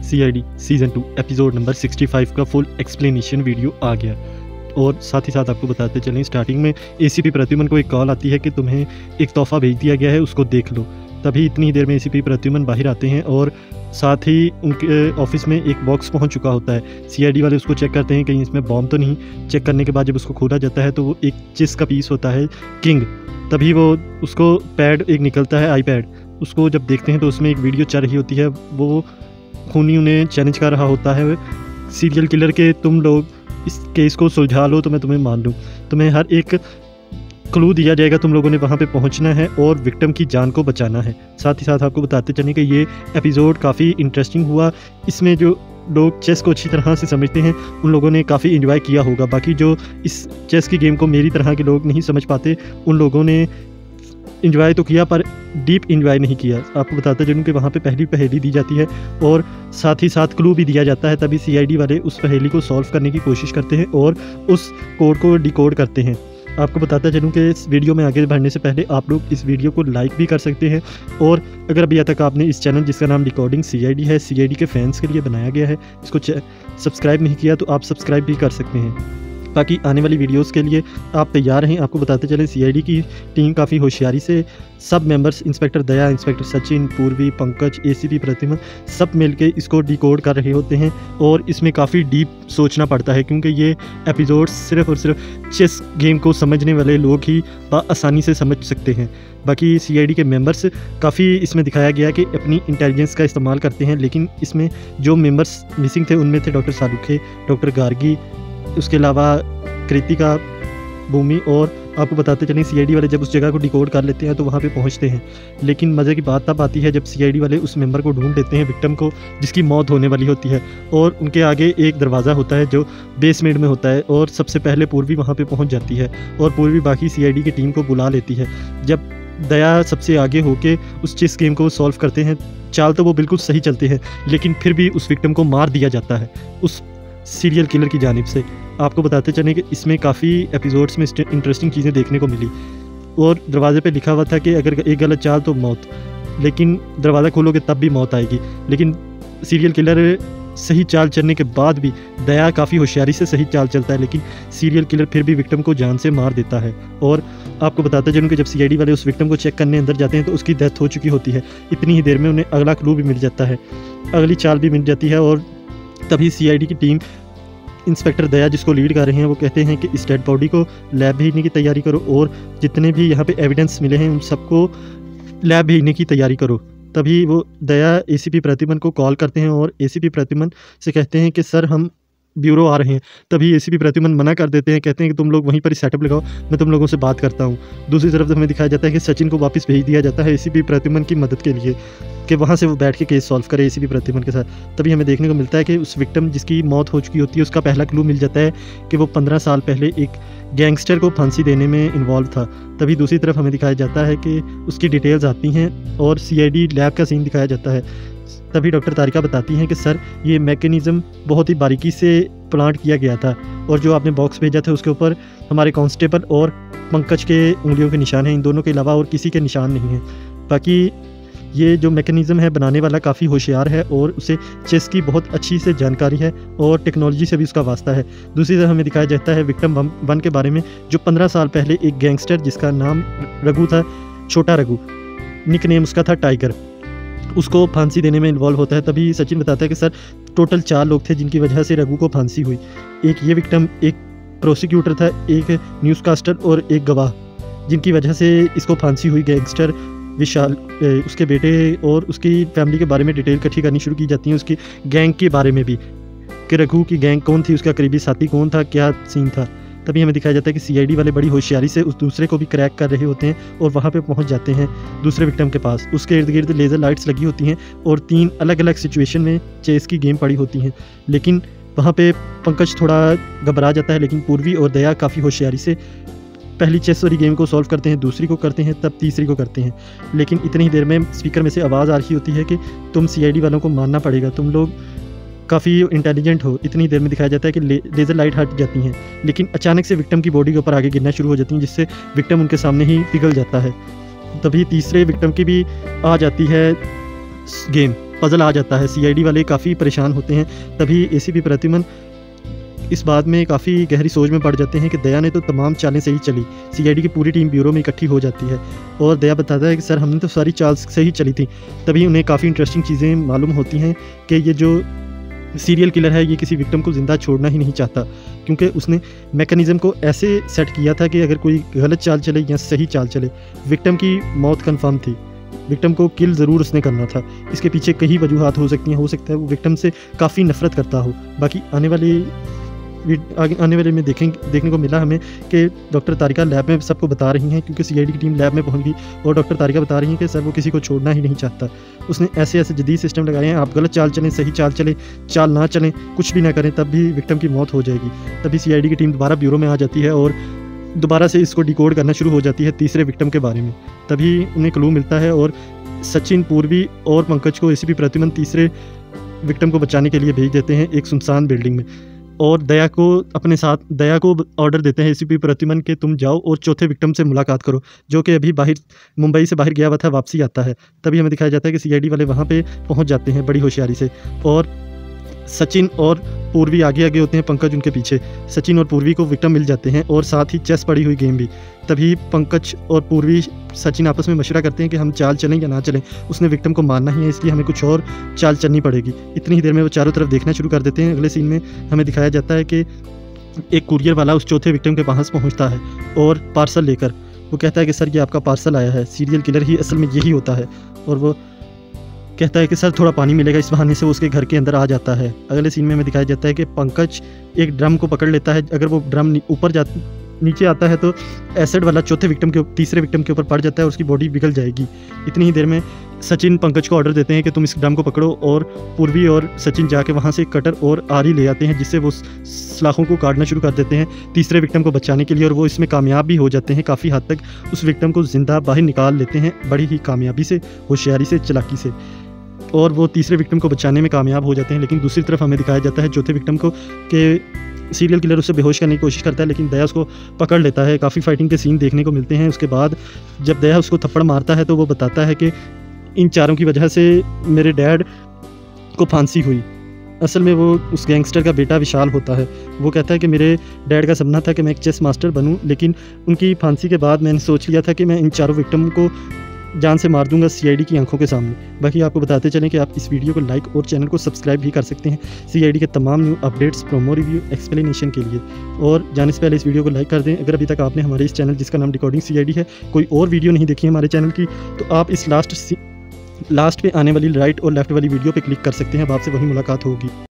CID season 2 episode number 65 का full explanation video आ गया। और साथ ही साथ आपको बताते चलें, स्टार्टिंग में ACP प्रद्युमन को एक कॉल आती है कि तुम्हें एक तोहफ़ा भेज दिया गया है, उसको देख लो। तभी इतनी ही देर में ACP प्रद्युमन बाहर आते हैं और साथ ही उनके ऑफिस में एक बॉक्स पहुंच चुका होता है। CID वाले उसको चेक करते हैं कहीं इसमें बॉम्ब तो नहीं। चेक करने के बाद जब उसको खोला जाता है तो वो एक चेस का पीस होता है, किंग। तभी वो उसको पैड एक निकलता है, iPad। उसको जब देखते हैं तो उसमें एक वीडियो चल रही होती है। वो खूनी उन्हें चैलेंज कर रहा होता है, सीरियल किलर के तुम लोग इस केस को सुलझा लो तो मैं तुम्हें मान लूँ। तुम्हें हर एक क्लू दिया जाएगा, तुम लोगों ने वहाँ पे पहुँचना है और विक्टिम की जान को बचाना है। साथ ही साथ आपको बताते चलें कि ये एपिसोड काफ़ी इंटरेस्टिंग हुआ। इसमें जो लोग चेस को अच्छी तरह से समझते हैं उन लोगों ने काफ़ी इन्जॉय किया होगा। बाकी जो इस चेस की गेम को मेरी तरह के लोग नहीं समझ पाते उन लोगों ने इन्जॉय तो किया पर डीप इन्जॉय नहीं किया। आपको बताते चलूँ कि वहाँ पे पहली पहेली दी जाती है और साथ ही साथ क्लू भी दिया जाता है। तभी CID वाले उस पहेली को सॉल्व करने की कोशिश करते हैं और उस कोड को डिकोड करते हैं। आपको बताता चलूँ कि इस वीडियो में आगे बढ़ने से पहले आप लोग इस वीडियो को लाइक भी कर सकते हैं। और अगर अभी तक आपने इस चैनल जिसका नाम डिकोडिंग CID है, CID के फैंस के लिए बनाया गया है, इसको सब्सक्राइब नहीं किया तो आप सब्सक्राइब भी कर सकते हैं। बाकी आने वाली वीडियोस के लिए आप तैयार रहें। आपको बताते चलें CID की टीम काफ़ी होशियारी से सब मेंबर्स, इंस्पेक्टर दया, इंस्पेक्टर सचिन, पूर्वी, पंकज, ACP प्रद्युमन सब मिलके इसको डिकोड कर रहे होते हैं। और इसमें काफ़ी डीप सोचना पड़ता है क्योंकि ये एपिसोड सिर्फ और सिर्फ चेस गेम को समझने वाले लोग ही आसानी से समझ सकते हैं। बाकी CID के मेंबर्स काफ़ी इसमें दिखाया गया कि अपनी इंटेलिजेंस का इस्तेमाल करते हैं, लेकिन इसमें जो मेंबर्स मिसिंग थे उनमें थे डॉक्टर सालुखे, डॉक्टर गार्गी, उसके अलावा कृतिका, भूमि। और आपको बताते चलें CID वाले जब उस जगह को डिकोड कर लेते हैं तो वहाँ पे पहुँचते हैं। लेकिन मज़े की बात तब आती है जब CID वाले उस मेंबर को ढूंढ लेते हैं, विक्टिम को, जिसकी मौत होने वाली होती है। और उनके आगे एक दरवाज़ा होता है जो बेसमेंट में होता है और सबसे पहले पूर्वी वहाँ पर पहुँच जाती है और पूर्वी बाकी CID की टीम को बुला लेती है। जब दया सबसे आगे होके उस चेस गेम को सॉल्व करते हैं, चाल तो वो बिल्कुल सही चलते हैं लेकिन फिर भी उस विक्टिम को मार दिया जाता है उस सीरियल किलर की जानिब से। आपको बताते चलें कि इसमें काफ़ी एपिसोड्स में इंटरेस्टिंग चीज़ें देखने को मिली और दरवाजे पे लिखा हुआ था कि अगर एक गलत चाल तो मौत, लेकिन दरवाज़ा खोलोगे तब भी मौत आएगी। लेकिन सीरियल किलर सही चाल चलने के बाद भी दया काफ़ी होशियारी से सही चाल चलता है, लेकिन सीरियल किलर फिर भी विक्टिम को जान से मार देता है। और आपको बताते चलूँ कि जब CID वाले उस विक्टिम को चेक करने अंदर जाते हैं तो उसकी डेथ हो चुकी होती है। इतनी ही देर में उन्हें अगला क्लू भी मिल जाता है, अगली चाल भी मिल जाती है। और तभी CID की टीम, इंस्पेक्टर दया जिसको लीड कर रहे हैं, वो कहते हैं कि इस डेड बॉडी को लैब भेजने की तैयारी करो और जितने भी यहाँ पे एविडेंस मिले हैं उन सबको लैब भेजने की तैयारी करो। तभी वो दया ACP प्रद्युमन को कॉल करते हैं और ACP प्रद्युमन से कहते हैं कि सर हम ब्यूरो आ रहे हैं। तभी ACP प्रद्युमन मना कर देते हैं, कहते हैं कि तुम लोग वहीं पर ही सेटअप लगाओ, मैं तुम लोगों से बात करता हूँ। दूसरी तरफ हमें दिखाया जाता है कि सचिन को वापस भेज दिया जाता है ACP प्रद्युमन की मदद के लिए कि वहाँ से वो बैठ के केस सॉल्व करे ACP प्रद्युमन के साथ। तभी हमें देखने को मिलता है कि उस विक्टिम जिसकी मौत हो चुकी होती है उसका पहला क्लू मिल जाता है कि वो 15 साल पहले एक गैंगस्टर को फांसी देने में इन्वॉल्व था। तभी दूसरी तरफ हमें दिखाया जाता है कि उसकी डिटेल्स आती हैं और CID लैब का सीन दिखाया जाता है। तभी डॉक्टर तारिका बताती हैं कि सर ये मैकेनिज़्म बहुत ही बारीकी से प्लांट किया गया था और जो आपने बॉक्स भेजा था उसके ऊपर हमारे कांस्टेबल और पंकज के उंगलियों के निशान हैं, इन दोनों के अलावा और किसी के निशान नहीं हैं। बाकी ये जो मैकेनिज़्म है बनाने वाला काफ़ी होशियार है और उसे चेस की बहुत अच्छी से जानकारी है और टेक्नोलॉजी से भी उसका वास्ता है। दूसरी तरफ हमें दिखाया जाता है विक्टिम 1 के बारे में, जो 15 साल पहले एक गैंगस्टर जिसका नाम रघु था, छोटा रघु, निक नेम उसका था टाइगर, उसको फांसी देने में इन्वॉल्व होता है। तभी सचिन बताता है कि सर टोटल 4 लोग थे जिनकी वजह से रघु को फांसी हुई। एक ये विक्टिम, एक प्रोसिक्यूटर था, एक न्यूज़कास्टर और एक गवाह, जिनकी वजह से इसको फांसी हुई। गैंगस्टर विशाल, उसके बेटे और उसकी फैमिली के बारे में डिटेल इकट्ठी करनी शुरू की जाती है, उसकी गैंग के बारे में भी कि रघु की गैंग कौन थी, उसका करीबी साथी कौन था, क्या सीन था। तभी हमें दिखाया जाता है कि CID वाले बड़ी होशियारी से उस दूसरे को भी क्रैक कर रहे होते हैं और वहाँ पे पहुँच जाते हैं दूसरे विक्टिम के पास। उसके इर्द गिर्द लेज़र लाइट्स लगी होती हैं और 3 अलग अलग सिचुएशन में चेस की गेम पड़ी होती हैं। लेकिन वहाँ पे पंकज थोड़ा घबरा जाता है, लेकिन पूर्वी और दया काफ़ी होशियारी से पहली चेस वाली गेम को सॉल्व करते हैं, दूसरी को करते हैं, तब तीसरी को करते हैं। लेकिन इतनी ही देर में स्पीकर में से आवाज़ आ रही होती है कि तुम CID वालों को मानना पड़ेगा, तुम लोग काफ़ी इंटेलिजेंट हो। इतनी देर में दिखाया जाता है कि लेज़र लाइट हट जाती हैं, लेकिन अचानक से विक्टिम की बॉडी के ऊपर आगे गिरना शुरू हो जाती हैं, जिससे विक्टिम उनके सामने ही पिघल जाता है। तभी तीसरे विक्टिम की भी आ जाती है गेम पजल आ जाता है। सीआईडी वाले काफ़ी परेशान होते हैं। तभी एसीपी प्रद्युमन इस बात में काफ़ी गहरी सोच में पड़ जाते हैं कि दया ने तो तमाम चालें सही चली। सीआईडी की पूरी टीम ब्यूरो में इकट्ठी हो जाती है और दया बताता है कि सर हमने तो सारी चाल सही चली थी। तभी उन्हें काफ़ी इंटरेस्टिंग चीज़ें मालूम होती हैं कि ये जो सीरियल किलर है ये किसी विक्टिम को ज़िंदा छोड़ना ही नहीं चाहता, क्योंकि उसने मैकेनिज़्म को ऐसे सेट किया था कि अगर कोई गलत चाल चले या सही चाल चले, विक्टिम की मौत कन्फर्म थी। विक्टिम को किल ज़रूर उसने करना था। इसके पीछे कई वजूहात हो सकती हैं। हो सकता है वो विक्टिम से काफ़ी नफरत करता हो। बाकी आने वाले में देखने को मिला हमें कि डॉक्टर तारिका लैब में सबको बता रही हैं, क्योंकि सीआईडी की टीम लैब में पहुंच गई और डॉक्टर तारिका बता रही हैं कि सर वो किसी को छोड़ना ही नहीं चाहता। उसने ऐसे जदीद सिस्टम लगाए हैं, आप गलत चाल चलें, सही चाल चलें, चाल ना चलें, कुछ भी ना करें, तब भी विक्टिम की मौत हो जाएगी। तभी सीआईडी की टीम दोबारा ब्यूरो में आ जाती है और दोबारा से इसको डिकोड करना शुरू हो जाती है तीसरे विक्टिम के बारे में। तभी उन्हें क्लू मिलता है और सचिन, पूर्वी और पंकज को एसीपी प्रद्युमन तीसरे विक्टिम को बचाने के लिए भेज देते हैं एक सुनसान बिल्डिंग में, और दया को ऑर्डर देते हैं एसीपी प्रद्युमन के तुम जाओ और चौथे विक्टिम से मुलाकात करो, जो कि अभी मुंबई से बाहर गया हुआ था, वापसी आता है। तभी हमें दिखाया जाता है कि सीआईडी वाले वहाँ पे पहुँच जाते हैं बड़ी होशियारी से, और सचिन और पूर्वी आगे होते हैं, पंकज उनके पीछे। सचिन और पूर्वी को विक्टिम मिल जाते हैं और साथ ही चेस पड़ी हुई गेम भी। तभी पंकज और पूर्वी सचिन आपस में मशवरा करते हैं कि हम चाल चलें या ना चलें, उसने विक्टिम को मारना ही है, इसलिए हमें कुछ और चाल चलनी पड़ेगी। इतनी ही देर में वो चारों तरफ देखना शुरू कर देते हैं। अगले सीन में हमें दिखाया जाता है कि एक कुरियर वाला उस चौथे विक्टिम के पास पहुँचता है और पार्सल लेकर वो कहता है कि सर ये आपका पार्सल आया है। सीरियल किलर ही असल में यही होता है, और वो कहता है कि सर थोड़ा पानी मिलेगा। इस बहाने से वो उसके घर के अंदर आ जाता है। अगले सीन में हमें दिखाया जाता है कि पंकज एक ड्रम को पकड़ लेता है। अगर वो ड्रम नीचे आता है तो एसिड वाला तीसरे विक्टिम के ऊपर पड़ जाता है और उसकी बॉडी पिघल जाएगी। इतनी ही देर में सचिन पंकज को ऑर्डर देते हैं कि तुम इस ड्रम को पकड़ो, और पूर्वी और सचिन जाके वहाँ से कटर और आरी ले आते हैं, जिससे वो सलाखों को काटना शुरू कर देते हैं तीसरे विक्टिम को बचाने के लिए, और वो इसमें कामयाब भी हो जाते हैं। काफ़ी हद तक उस विक्टिम को ज़िंदा बाहर निकाल लेते हैं, बड़ी ही कामयाबी से, होशियारी से, चालाकी से, और वो तीसरे विक्टिम को बचाने में कामयाब हो जाते हैं। लेकिन दूसरी तरफ हमें दिखाया जाता है चौथे विक्टिम को कि सीरियल किलर उससे बेहोश करने की कोशिश करता है, लेकिन दया उसको पकड़ लेता है। काफ़ी फाइटिंग के सीन देखने को मिलते हैं। उसके बाद जब दया उसको थप्पड़ मारता है तो वो बताता है कि इन चारों की वजह से मेरे डैड को फांसी हुई। असल में वो उस गैंगस्टर का बेटा विशाल होता है। वो कहता है कि मेरे डैड का सपना था कि मैं एक चेस मास्टर बनूं, लेकिन उनकी फांसी के बाद मैंने सोच लिया था कि मैं इन चारों विक्टिम को जान से मार दूंगा सीआईडी की आंखों के सामने। बाकी आपको बताते चलें कि आप इस वीडियो को लाइक और चैनल को सब्सक्राइब भी कर सकते हैं सीआईडी के तमाम new updates, promo, review, explanation के लिए। और जाने से पहले इस वीडियो को लाइक कर दें। अगर अभी तक आपने हमारे इस चैनल जिसका नाम डिकोडिंग सीआईडी है कोई और वीडियो नहीं देखी है हमारे चैनल की, तो आप इस लास्ट पे आने वाली राइट और लेफ्ट वाली वीडियो पे क्लिक कर सकते हैं। अब आपसे वही मुलाकात होगी।